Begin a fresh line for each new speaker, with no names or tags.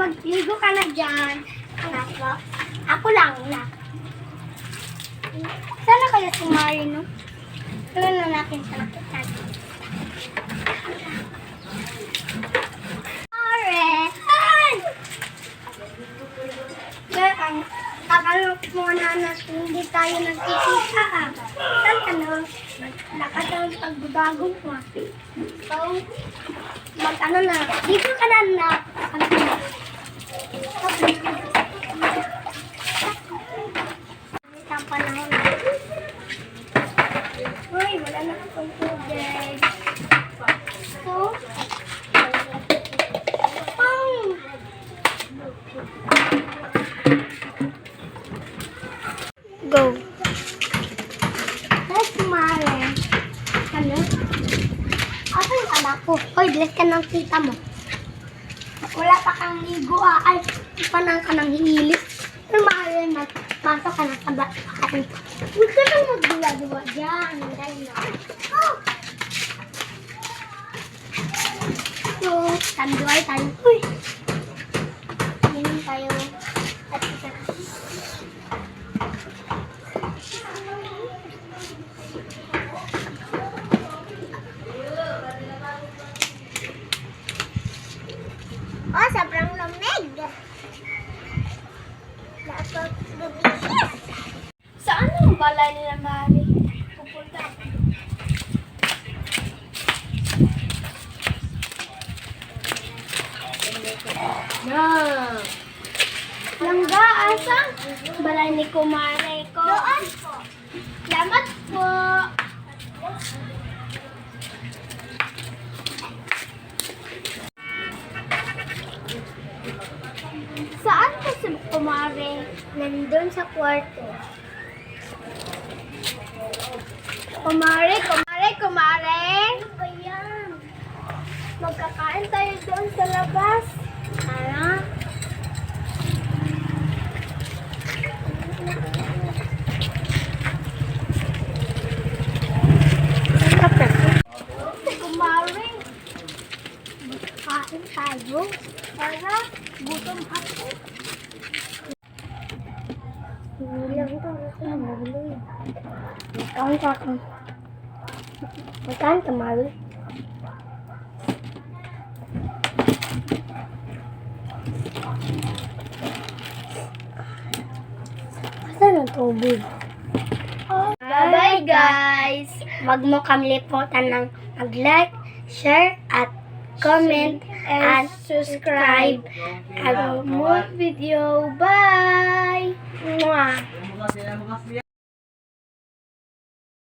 magligo ka na dyan. Ako lang na. Sana kaya si Marino? Kailan na natin sa lakitan. Alright! Kaya ang akala muna na hindi tayo nagkikita Saan ka na? Nakatawag pagbabago mo. So, mag-ano na. Dito ka na na. Isang panahon. Uy, wala na akong tubig. So, go. Let's Mare. Ano? Ako yung anak ko. Hoy, bless ka ng tita mo. Wala pa kang ligo Ay, panang ka ng hihilis. Pero Mare, pasok ka na sa bahay. Huwag ka nang magdula-dula dyan. Dahil na. Oh! So, tanduay tayo. Uy! Hindi tayo. At isa. Oh, sobrang lamig. Dapat lumisis. Saan ang balay nila, Mari? Pupunta ako. Langga, asa? Balay ni Kumare ko. Doon po. Salamat po. Saan ka si Kumare? Nandun sa kwarto. Kumare, Kumare, Kumare! Ano ba yan? Magkakain tayo doon sa labas. Tara. Kumare, magkakain tayo. Tara, gutom ako. Hindi lang ito. Magkain ka ako. Magkain ka, Mari. Asan ang tubig? Bye-bye, guys! Wag mo kami liputan ng mag-like, share, at comment, and subscribe. At more video. Bye!